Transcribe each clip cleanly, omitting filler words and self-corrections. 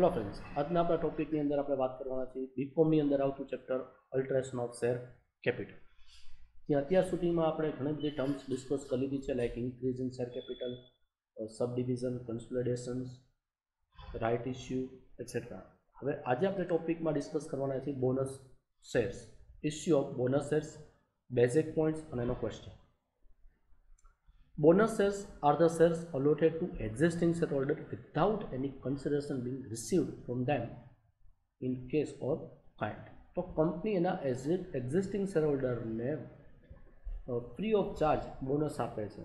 Hello friends, આજના આપણા ટોપિકની અંદર આપણે વાત કરવાના છીએ બીકોમની અંદર આવતું ચેપ્ટર અલ્ટ્રેશન ઓફ શેર કેપિટલ. ત્યાં અત્યાર સુધીમાં આપણે ઘણી બધી ટર્મ્સ ડિસ્કસ કરી લીધી છે, like increase in share capital, subdivision, consolidations, right issue etcetera. હવે આજે આપણે ટોપિકમાં ડિસ્કસ કરવાના છીએ bonus shares, issue of bonus shares, basic points અને એનો question. Bonus shares are the shares allotted to existing shareholder without any consideration being received from them in case or kind. તો company એના existing શેરહોલ્ડરને free of charge bonus આપે છે,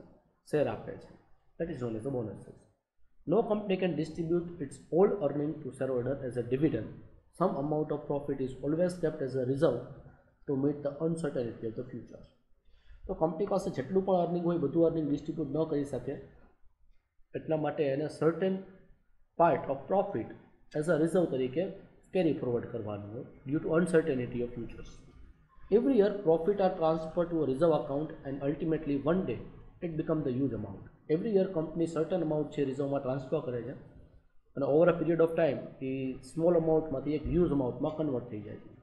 share આપે છે. That is known as a bonus share. No company can distribute its all earning to shareholder as a dividend. Some amount of profit is always kept as a reserve to meet the uncertainty of the future. તો company પાસે જેટલું પણ earning હોય બધું earning distribute ન કરી શકે, એટલા માટે એને certain part of profit as a reserve તરીકે કેરી ફોરવર્ડ કરવાનું હોય due to uncertainty of futures. Every year profit are transfer to a reserve account and ultimately one day it become the huge amount. Every year company certain amount છે રિઝર્વમાં transfer કરે છે અને over a period of time એ small અમાઉન્ટમાંથી એક huge અમાઉન્ટમાં convert થઈ જાય છે.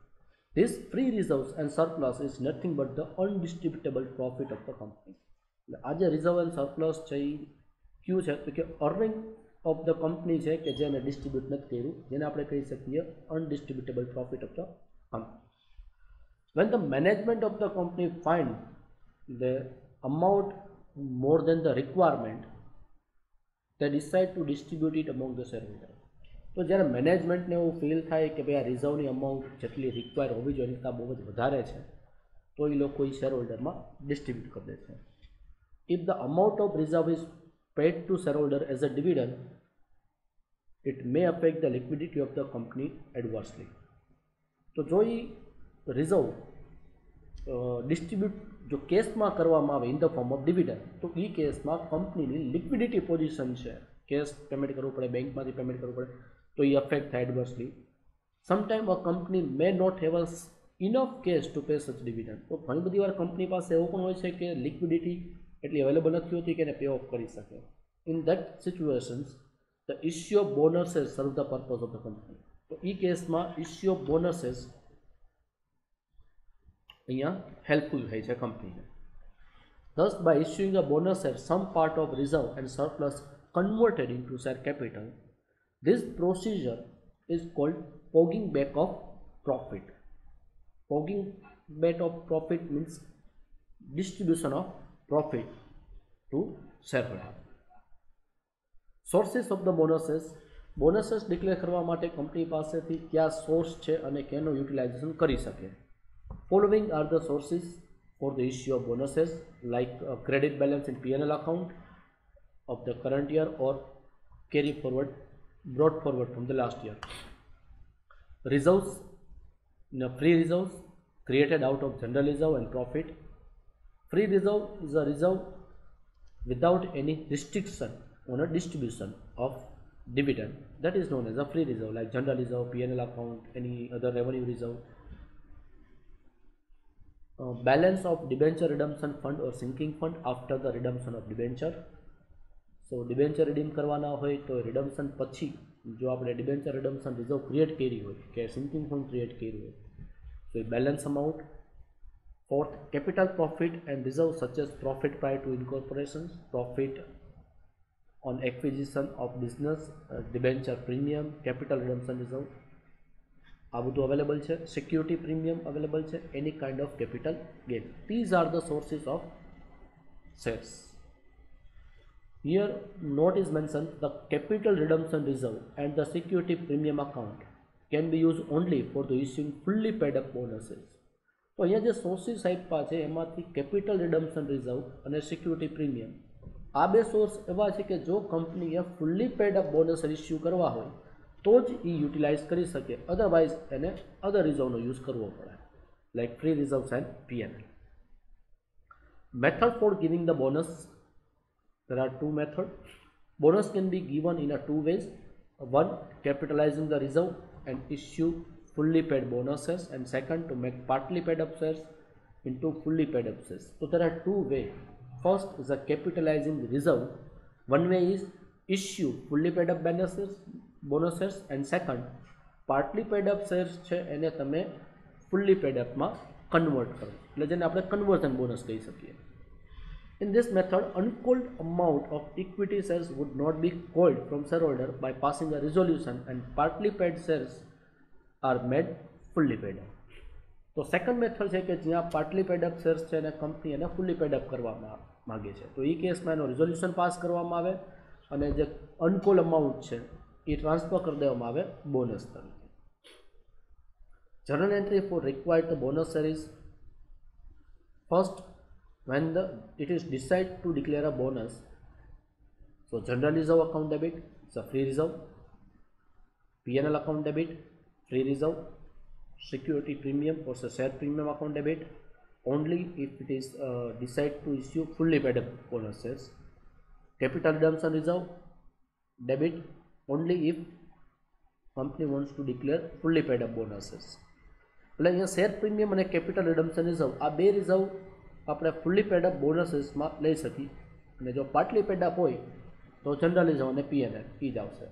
This free reserves and surplus is nothing but the undistributable profit of the company. આજે રિઝર્વ એન્ડ સરપ્લસ છે એ ક્યુ છે તો કે અર્નિંગ ઓફ ધ કંપની છે કે જેને ડિસ્ટ્રીબ્યુટ નથી કર્યું, જેને આપણે કહી શકીએ undistributable profit of the company. When the management of the company find the amount more than the requirement, they decide to distribute it among the shareholders. તો જ્યારે મેનેજમેન્ટને એવું ફીલ થાય કે ભાઈ આ રિઝર્વની અમાઉન્ટ જેટલી રિક્વાયર હોવી જોઈએ એની બહુ જ વધારે છે, તો એ લોકો એ શેર હોલ્ડરમાં ડિસ્ટ્રીબ્યુટ કરી દે છે. If the amount of reserve is paid to share holder as a dividend, it may affect the liquidity of the company adversely. તો જો એ રિઝર્વ ડિસ્ટ્રીબ્યુટ જો કેસમાં કરવામાં આવે in the form of dividend, તો એ કેસમાં કંપનીની લિક્વિડિટી પોઝિશન છે, કેશ પેમેન્ટ કરવું પડે, બેંકમાંથી પેમેન્ટ કરવું પડે, તો એ અફેક્ટ થાય adversely. Sometime a company may not have a enough cash to pay such dividend. તો ઘણી બધી વાર કંપની પાસે એવું પણ હોય છે કે લિક્વિડિટી એટલી અવેલેબલ નથી હોતી કે એને પે ઓફ કરી શકે. In that situations the issue of bonuses serve the purpose of the company. તો એ કેસમાં ઇસ્યુ ઓફ બોનસેસ અહીંયા હેલ્પફુલ થાય છે કંપનીને. Thus, by issuing a bonus share, some part of reserve and surplus converted into share capital. This procedure is called pogging back of profit. Pogging back of profit means distribution of profit to shareholder. Sources of the bonuses. Bonuses declare કરવા માટે company પાસેથી કયા source છે અને કેનો utilization કરી શકે. Following are the sources for the issue of bonuses, like credit balance in P&L account of the current year or carry forward, brought forward from the last year. Reserves, free reserves created out of general reserve and profit. Free reserve is a reserve without any restriction on a distribution of dividend. That is known as a free reserve, like general reserve, P&L account, any other revenue reserve. Balance of debenture redemption fund or sinking fund after the redemption of debenture. So debenture redeem કરવાના હોય તો રિડમ્શન પછી જો આપણે debenture રિડમ્શન reserve create કરી હોય કે sinking fund create કર્યું હોય તો એ balance amount. Fourth, capital profit and reserve such as profit prior to incorporation, profit on acquisition of business, debenture premium, capital redemption reserve આ બધું અવેલેબલ છે. સિક્યુરિટી પ્રીમિયમ અવેલેબલ છે, any kind of capital gain. These are the sources of shares. Here note is mentioned, the capital redemption reserve and the security premium account can be used only for the issuing fully paid up bonuses. તો અહીંયા જે sources આપ્યા છે એમાંથી capital redemption reserve અને security premium આ બે source એવા છે કે જો કંપનીએ fully paid up bonus issue કરવા હોય તો જ એ યુટિલાઇઝ કરી શકે, અધરવાઇઝ એને અધર રિઝર્વનો યુઝ કરવો પડે, like free reserves and P&L. Method for giving the bonus. There are two methods. Bonus can be given in a two ways. One, capitalizing the reserve and issue fully paid bonuses, and second, to make partly paid up shares into fully paid up shares. So there are two ways. First is a capitalizing reserve. One way is issue fully paid up bonuses bonus shares, and second partly paid up shares છે એને તમે fully pad અપમાં convert કરો, એટલે જેને આપણે conversion bonus કહી શકીએ. In this method, uncalled amount of equity shares would not be called from shareholder by passing a resolution, and partly paid shares are made fully paid up. તો second method છે કે જ્યાં partly paid up shares છે અને company એને fully paid up કરવા માગે છે, તો એ કેસમાં એનો રિઝોલ્યુશન પાસ કરવામાં આવે અને જે અનકોલ અમાઉન્ટ છે એ ટ્રાન્સફર કરી દેવામાં આવે બોનસ તરીકે. Journal entry for required bonus share is first when it is decided to declare a bonus. So general reserve account debit, it's a free reserve. P&L account debit, free reserve. Security premium or share premium account debit only if it is decided to issue fully paid up bonus shares. Capital redemption reserve debit only if company wants to declare fully paid up bonuses. એટલે અહીંયા share premium અને capital રિડમ્પશન reserve આ બે reserve આપણે fully paid up બોનસીસમાં લઈ શકીએ, અને જો પાર્ટલી પેડ અપ હોય તો જનરલ રિઝર્વ અને P&L એ જ આવશે.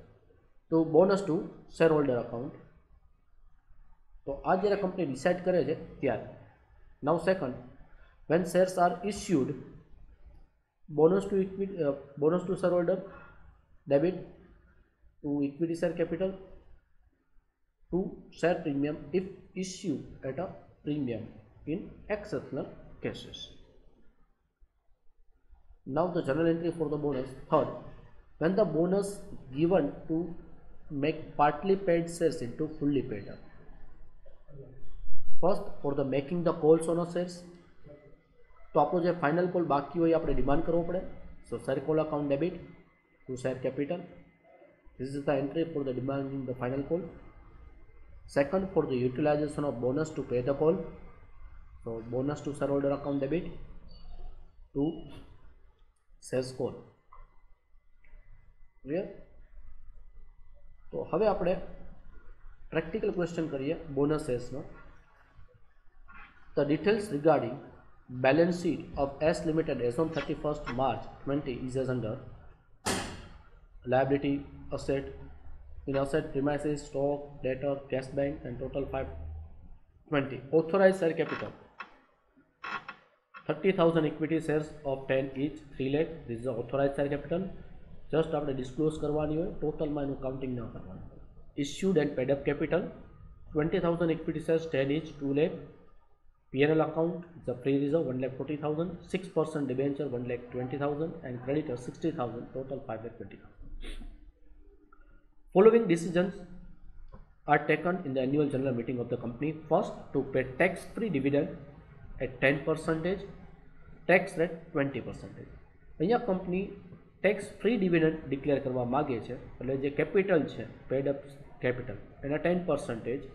તો bonus to share holder account, તો આ જ્યારે કંપની ડિસાઇડ કરે છે ત્યારે. Now second, when shares are issued, bonus to share holder debit to equity share capital to share premium if issue at a premium in exceptional cases. Now the journal entry for the bonus. Third, when the bonus given to make partly paid shares into fully paid up. First, for the making the calls on a shares, તો આપણો જે final call બાકી હોય આપણે demand કરવો પડે. So share call account debit to share capital, this is the entry for the demanding the final call. Second, for the utilization of bonus to pay the call, so bonus to shareholder account debit to shares call. Clear? તો હવે આપણે practical question કરીએ bonus શેર્સનો. The details regarding balance sheet of S Limited as on 31st March 20 is as under: liability, asset. In asset premises, stock, debtor, cash bank, and total 520. Authorized share capital 30,000 equity shares of 10 each, 3 lakh. This is the authorized share capital. Just આપણે disclose કરવાની હોય, ટોટલમાં એનું counting ન કરવાનું. Issued and paid up capital 20,000 equity shares 10 each, 2 lakh. P&L account, the free reserve 1,40,000, 6% debenture 1,20,000, and creditor 60,000, total 5,20,000. Following decisions are taken in the annual general meeting of the company. First, to pay tax-free dividend at 10%, tax rate 20%. અહીંયા company tax free dividend declare કરવા માગે છે, એટલે જે capital છે pad up capital એના 10%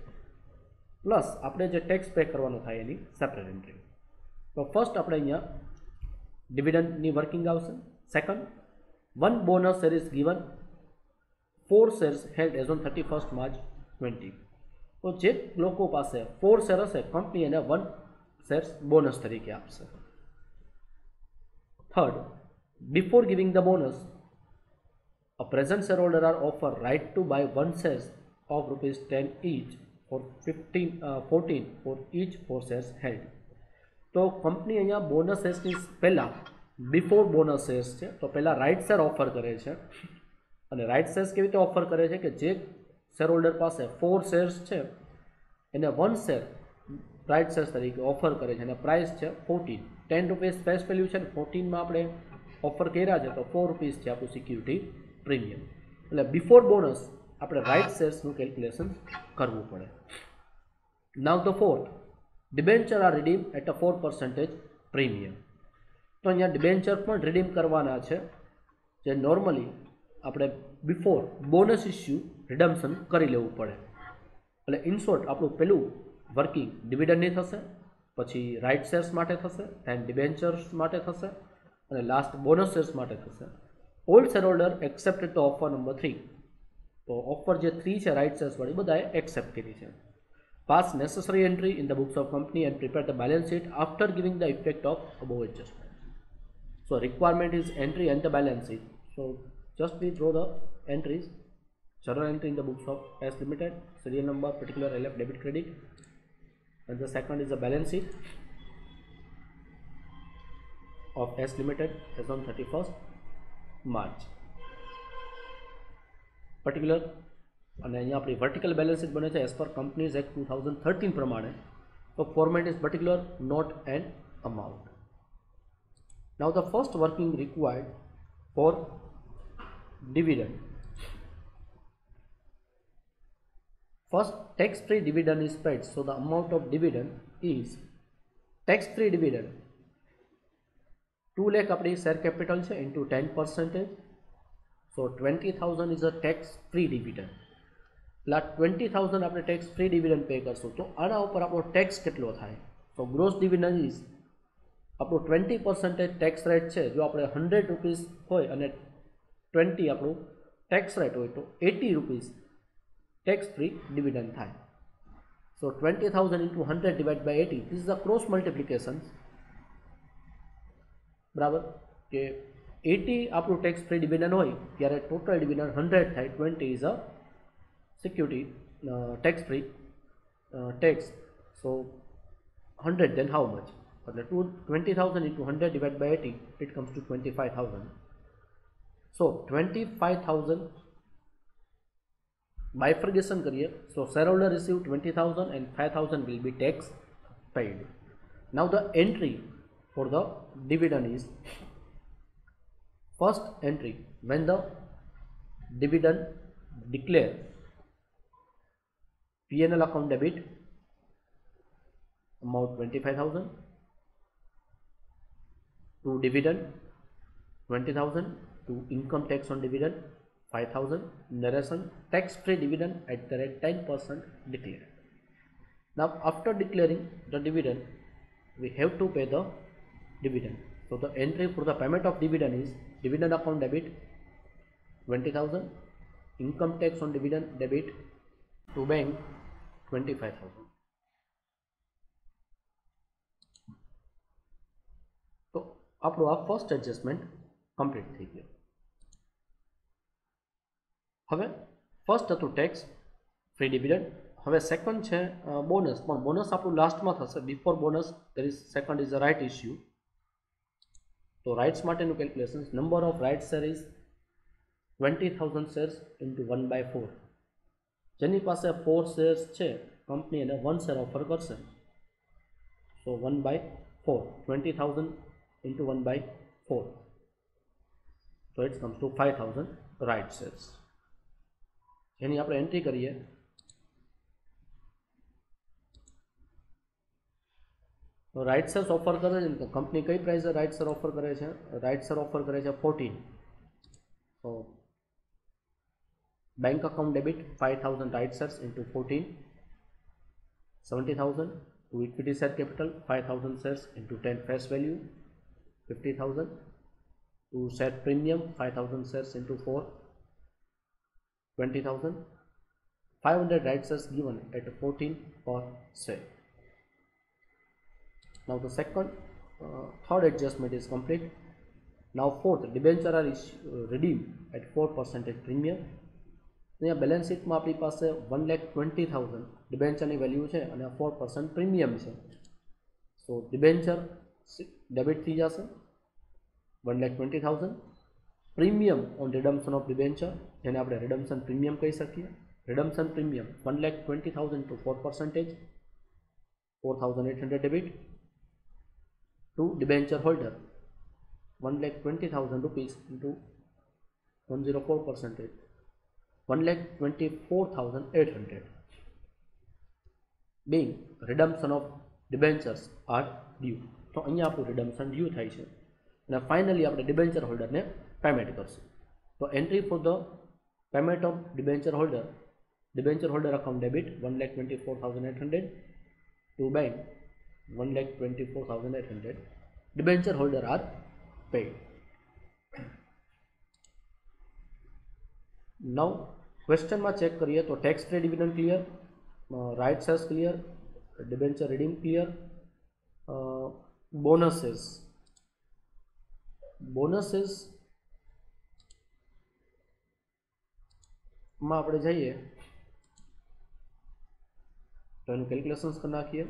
plus આપણે જે ટેક્સ પે કરવાનો થાય એની સેપરેટ એન્ટ્રી. તો ફર્સ્ટ આપણે અહીંયા ડિવિડન્ડની વર્કિંગ આવશે. Second, 1 bonus share is given 4 shares held as on 31st March 20. તો જે લોકો પાસે 4 શેર હશે કંપની એને 1 શેર્સ બોનસ તરીકે આપશે. Third, before giving the bonus, a present shareholder are offered right to buy 1 shares of rupees 10 each for 14 for each 4 shares held. તો company અહીંયા બોનસ શેર્સની પહેલાં બિફોર બોનસ શેર્સ છે તો પહેલાં રાઇટ શેર ઓફર કરે છે. અને રાઇટ શેર્સ કેવી રીતે ઓફર કરે છે કે જે શેર હોલ્ડર પાસે 4 શેર્સ છે એને 1 શેર રાઇટ શેર્સ તરીકે ઓફર કરે છે, અને પ્રાઇસ છે 14. 10 રૂપીસ ફેસ વેલ્યુ છે, 14માં આપણે ઓફર કર્યા છે તો 4 રૂપીસ છે આપણું સિક્યુરિટી પ્રીમિયમ. એટલે બિફોર બોનસ આપણે રાઇટ શેર્સનું કેલ્ક્યુલેશન કરવું પડે. Now the fourth, debenture are redeem at a 4% premium. તો અહીંયા ડિબેન્ચર પણ રિડીમ કરવાના છે, જે નોર્મલી આપણે બિફોર બોનસ ઇસ્યુ રિડમ્પશન કરી લેવું પડે. એટલે ઇન શોર્ટ આપણું પેલું વર્કિંગ ડિવિડન્ડની થશે, પછી રાઇટ શેર્સ માટે થશે, એન્ડ ડિબેન્ચર્સ માટે થશે, અને લાસ્ટ બોનસ શેર્સ માટે થશે. All share holder accepted the offer number 3. તો ઓફર જે 3 છે રાઇટ શેર્સ વાળી બધાએ એક્સેપ્ટ કરી છે. Pass necessary entry in the books of company and prepare the balance sheet after giving the effect of above adjustment. So requirement is entry and the balance sheet. So just we draw the entries journal entry in the books of S Limited, serial number, particular LF debit credit, and the second is the balance sheet of S Limited as on 31st March. Particular અને અહીંયા આપણી vertical balance sheet બને છે as per companies act 2013 પ્રમાણે. તો format is particular note and amount. Now the first working required for dividend. First, tax-free dividend is paid. So the amount of dividend is tax-free dividend 2 lakh अपनी share capital છે into 10%. So 20,000 is a tax-free dividend. એટલે 20,000 આપણે tax-free dividend pay કરશું તો આના ઉપર આપણો tax કેટલો થાય? So gross dividend is આપણો 20% tax rate છે. જો આપણે 100 rupees હોય અને 20 આપણું tax rate હોય તો 80 rupees tax-free dividend થાય. So 20,000 into 100 divided by 80. This is the cross multiplication. બરાબર કે 80 આપણું tax-free dividend હોય ત્યારે total dividend 100 થાય. 20 is a security tax-free tax. So 100 then how much? 20,000 into 100 divided by 80, it comes to 25,000. So 25,000 bifurcation करिए. So shareholder receive 20,000 and 5,000 will be tax paid. Now the entry for the dividend is first entry when the dividend declare P&L account debit amount 25,000 to dividend 20,000 to income tax on dividend 5,000. Narration tax-free dividend at the rate 10% declared. Now after declaring the dividend we have to pay the dividend. So the entry for the payment of dividend is dividend account debit 20,000, income tax on dividend debit to bank 25,000. તો આપણું આ first adjustment complete થઈ ગયું. હવે first હતું tax free dividend. હવે second છે bonus, પણ બોનસ આપણું લાસ્ટમાં થશે. Before bonus there is second is a right issue. તો રાઇટ્સ માટેનું calculation number of right share is 20,000 shares into 1/4. જેની પાસે 4 શેર્સ છે કંપની એને 1 શેર ઓફર કરશે. સો 1/4 20,000 into 1/4. So it comes to 5,000 right shares. જેની આપણે એન્ટ્રી કરીએ. રાઇટ શેર્સ ઓફર કરે છે તો કંપની કઈ પ્રાઇસે રાઇટ શેર ઓફર કરે છે? રાઇટ શેર ઓફર કરે છે 14. So bank account debit 5,000 right shares into 14, 70,000 to equity share capital 5,000 shares into 10 face value 50,000 to share premium 5,000 shares into 4 20,000, 500 right shares given at 14 per share. Now the third adjustment is complete. Now fourth, debenture are redeemed at 4% premium. અહીંયા balance શીટમાં આપણી પાસે 1,20,000 ડિબેન્ચરની value છે અને 4% premium છે. સો debenture debit થઈ જશે 1,20,000. Premium on redemption of debenture જેને આપણે રિડમ્પશન પ્રીમિયમ કહી શકીએ. Redemption premium 1,20,000 to 4%, 4,800 debit to debenture holder 1,20,000 rupees into 104%, 1,24,800 being redemption of debentures are due. તો અહીંયા આપણું redemption due થાય છે અને ફાઇનલી આપણે ડિબેન્ચર હોલ્ડરને પેમેન્ટ કરશું. તો entry for the payment of debenture holder account debit 1,24,800 to bank 1,24,800. Debenture holder are paid. Now ક્વેશ્ચનમાં ચેક કરીએ તો tax free dividend clear, right shares clear, debenture redeem clear, bonuses में આપણે જઈએ તો એનું કેલ્ક્યુલેશન્સ કરી નાખીએ.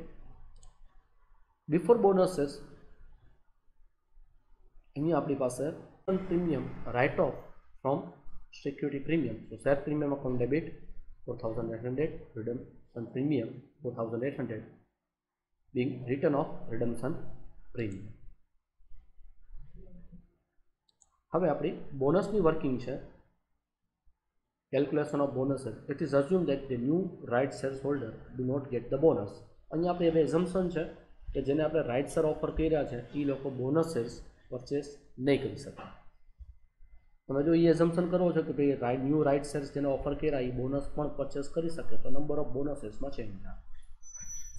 બિફોર બોનસીસ અહીંયા આપણી પાસે premium write off from security premium. તો share premium account debit 4800, redemption premium 4800 being return of redemption premium. હવે આપણી બોનસની વર્કિંગ છે. Calculation of bonuses. It is assumed that the new right shareholder do not get the bonus. અહીંયા આપણે હવે assumption છે કે જેને આપણે રાઇટ શેર ઓફર કર્યા છે એ લોકો બોનસ શેર્સ પરચેસ નહીં કરી શકે. તમે જો એ એઝમ્પશન કરો છો કે ભાઈ ન્યૂ રાઇટ શેર્સ જેને ઓફર કર્યા એ બોનસ પણ પરચેસ કરી શકે તો નંબર ઓફ બોનસ શેર્સમાં ચેન્જ થાય.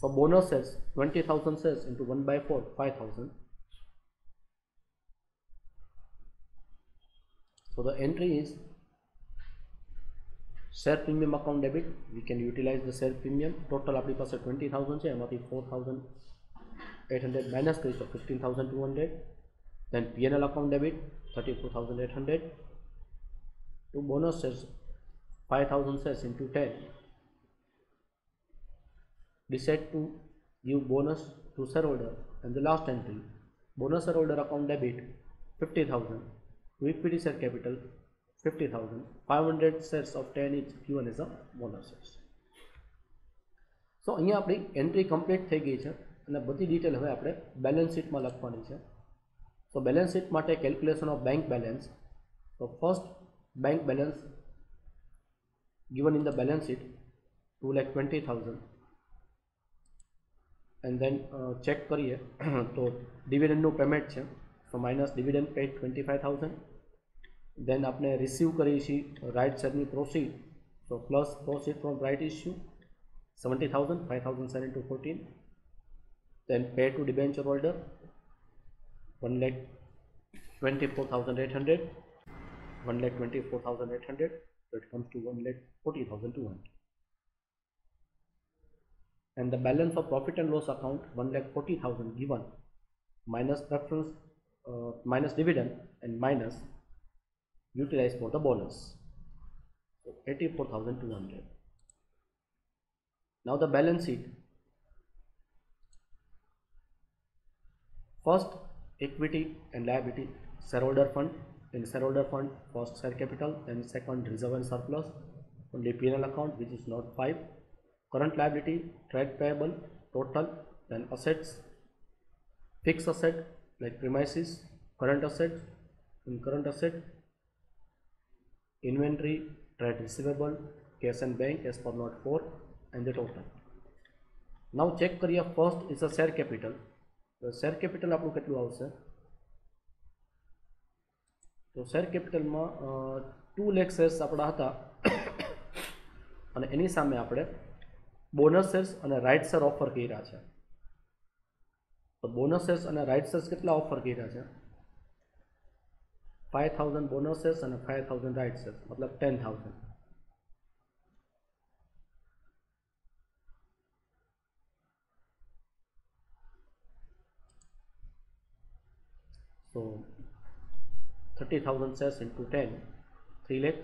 So bonus shares 20,000 shares into 1/4 5,000. So the entry is share premium account debit. We can utilize the share premium. Total આપણી પાસે 20,000 છે એમાંથી 4,800 માઇનસ કરી તો 15,200. Then P&L account debit 34,800 to bonus shares 5,000 shares into 10. Decide to give bonus to shareholder. And the last entry, bonus shareholder account debit 50,000 to equity share capital 50,000. 500 shares of 10 each given as a bonus shares. So અહીંયા આપણી entry complete થઈ ગઈ છે અને બધી detail હવે આપણે balance શીટમાં લખવાની છે. So balance sheet માટે calculation of bank balance. So first bank balance given in the balance sheet 2,20,000 and then check કરીએ તો dividend નું પેમેન્ટ છે. So minus dividend paid 25,000. Then આપણે રિસીવ કરી છે રાઇટ શેરની proceed. So plus proceed from right issue 70,000, 5,000 share into 14. Then pay to debenture holder 1,24,800, 1,24,800, so it comes to 1,40,200. And the balance of profit and loss account 1,40,000 given minus preference minus dividend and minus utilized for the bonus, so 84,200. Now the balance sheet. First equity and liability, shareholder fund. In shareholder fund, first share capital, then second reserve and surplus. Only P&L account which is not 5. Current liability, trade payable, total. Then assets, fixed asset like premises, current asset, in current asset, inventory, trade receivable, cash and bank as per note 4 and the total. Now check करिए. First is a share capital. તો share capital આપણું કેટલું આવશે? તો share કેપિટલમાં 2 lakh shares આપણા હતા અને એની સામે આપણે બોનસ શેર્સ અને રાઇટ શેર ઓફર કર્યા છે. તો બોનસ શેર્સ અને રાઇટ શેર્સ કેટલા ઓફર કર્યા છે? 5,000 બોનસ શેર્સ અને 5,000 રાઇટ શેર્સ, મતલબ 10,000. So 30,000 shares into 10, 3 lakh,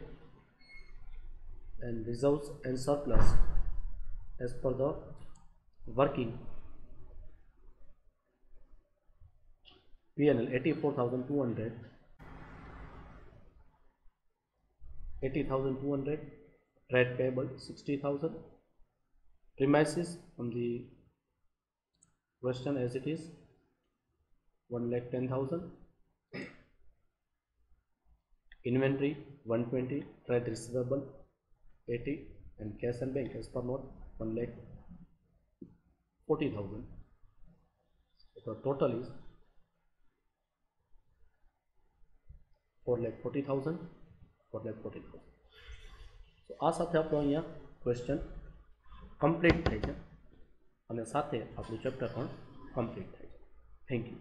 and reserves and surplus as per the working P&L 84,200, 80,200, trade payable 60,000, premises from the question as it is 1,10,000, inventory 120, trade receivable 80, and cash and bank as per note 1,40,000. The total is 4,40,000, 4,40,000. So આ સાથે આપણો અહીંયા question complete થાય છે અને સાથે આપણું chapter પણ કમ્પ્લીટ થાય છે. Thank you.